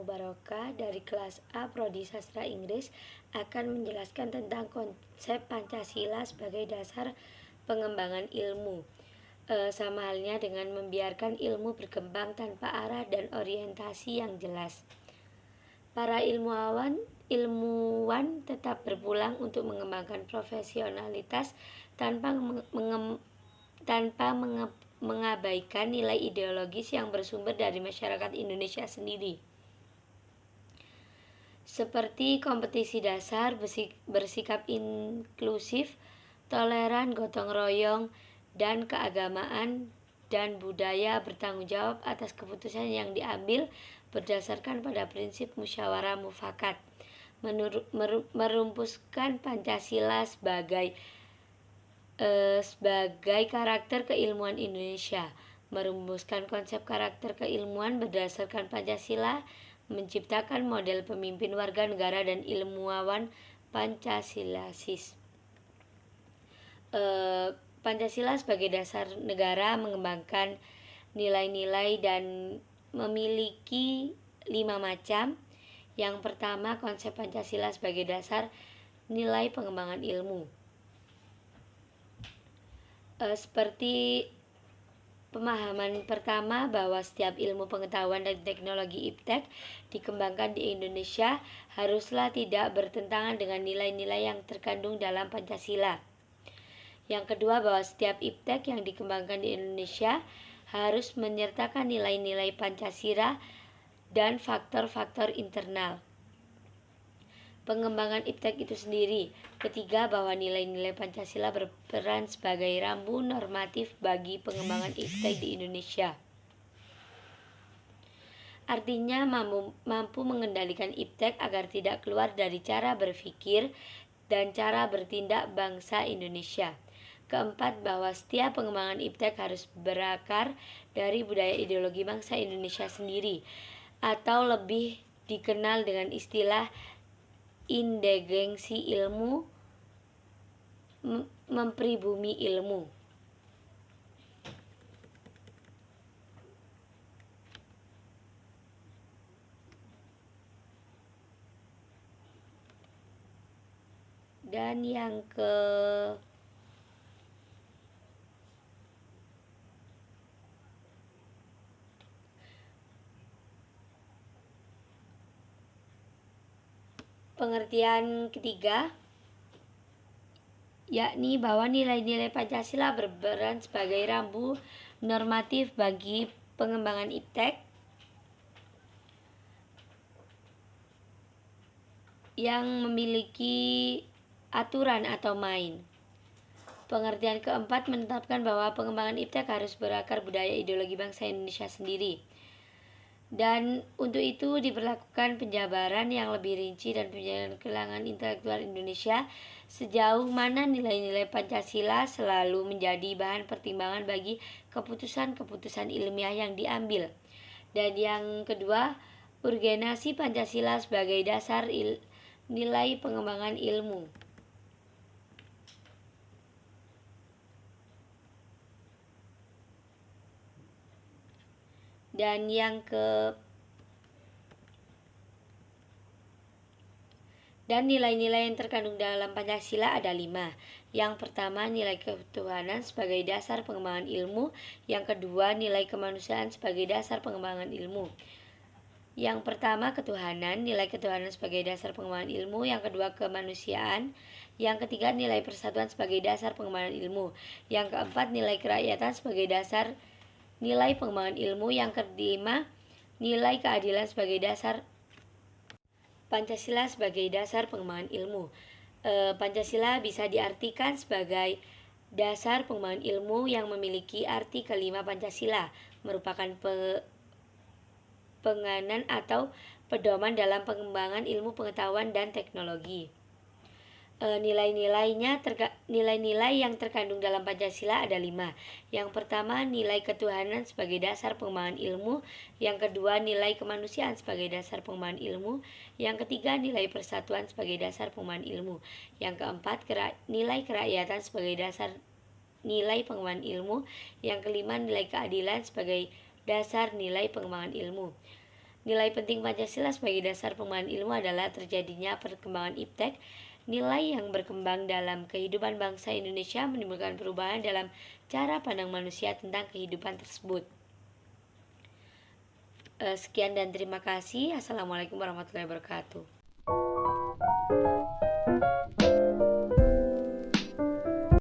Mubarakah dari kelas A Prodi Sastra Inggris akan menjelaskan tentang konsep Pancasila sebagai dasar pengembangan ilmu. Sama halnya dengan membiarkan ilmu berkembang tanpa arah dan orientasi yang jelas. Para ilmuwan tetap berpulang untuk mengembangkan profesionalitas tanpa mengabaikan nilai ideologis yang bersumber dari masyarakat Indonesia sendiri. Seperti kompetisi dasar, bersikap inklusif, toleran, gotong royong, dan keagamaan dan budaya bertanggung jawab atas keputusan yang diambil berdasarkan pada prinsip musyawarah mufakat, merumuskan Pancasila sebagai karakter keilmuan Indonesia, merumuskan konsep karakter keilmuan berdasarkan Pancasila, menciptakan model pemimpin warga negara dan ilmuwan Pancasilasis. Pancasila sebagai dasar negara mengembangkan nilai-nilai dan memiliki 5 macam. Yang pertama, konsep Pancasila sebagai dasar nilai pengembangan ilmu. Seperti pemahaman pertama bahwa setiap ilmu pengetahuan dan teknologi iptek dikembangkan di Indonesia haruslah tidak bertentangan dengan nilai-nilai yang terkandung dalam Pancasila. Yang kedua, bahwa setiap iptek yang dikembangkan di Indonesia harus menyertakan nilai-nilai Pancasila dan faktor-faktor internal pengembangan iptek itu sendiri. Ketiga, bahwa nilai-nilai Pancasila berperan sebagai rambu normatif bagi pengembangan iptek di Indonesia. Artinya mampu mengendalikan iptek agar tidak keluar dari cara berpikir dan cara bertindak bangsa Indonesia. Keempat, bahwa setiap pengembangan iptek harus berakar dari budaya ideologi bangsa Indonesia sendiri, atau lebih dikenal dengan istilah indegensi ilmu, mempribumi ilmu. Dan yang pengertian ketiga, yakni bahwa nilai-nilai Pancasila berperan sebagai rambu normatif bagi pengembangan iptek yang memiliki aturan atau main. Pengertian keempat menetapkan bahwa pengembangan iptek harus berakar budaya ideologi bangsa Indonesia sendiri. Dan untuk itu diberlakukan penjabaran yang lebih rinci dan penjabaran kalangan intelektual Indonesia sejauh mana nilai-nilai Pancasila selalu menjadi bahan pertimbangan bagi keputusan-keputusan ilmiah yang diambil. Dan yang kedua, urgenasi Pancasila sebagai dasar nilai pengembangan ilmu. Dan nilai-nilai yang terkandung dalam Pancasila ada 5. Yang pertama, nilai ketuhanan sebagai dasar pengembangan ilmu. Yang kedua, nilai kemanusiaan sebagai dasar pengembangan ilmu. Yang pertama, ketuhanan, nilai ketuhanan sebagai dasar pengembangan ilmu. Yang kedua, kemanusiaan. Yang ketiga, nilai persatuan sebagai dasar pengembangan ilmu. Yang keempat, nilai kerakyatan sebagai dasar nilai pengembangan ilmu. Yang kelima, nilai keadilan sebagai dasar Pancasila sebagai dasar pengembangan ilmu. Pancasila bisa diartikan sebagai dasar pengembangan ilmu yang memiliki arti kelima Pancasila, merupakan penganan atau pedoman dalam pengembangan ilmu pengetahuan dan teknologi. Nilai-nilai yang terkandung dalam Pancasila ada 5. Yang pertama, nilai ketuhanan sebagai dasar pengembangan ilmu. Yang kedua, nilai kemanusiaan sebagai dasar pengembangan ilmu. Yang ketiga, nilai persatuan sebagai dasar pengembangan ilmu. Yang keempat, nilai kerakyatan sebagai dasar nilai pengembangan ilmu. Yang kelima, nilai keadilan sebagai dasar nilai pengembangan ilmu. Nilai penting Pancasila sebagai dasar pengembangan ilmu adalah terjadinya perkembangan iptek. Nilai yang berkembang dalam kehidupan bangsa Indonesia menimbulkan perubahan dalam cara pandang manusia tentang kehidupan tersebut. Sekian dan terima kasih. Assalamualaikum warahmatullahi wabarakatuh.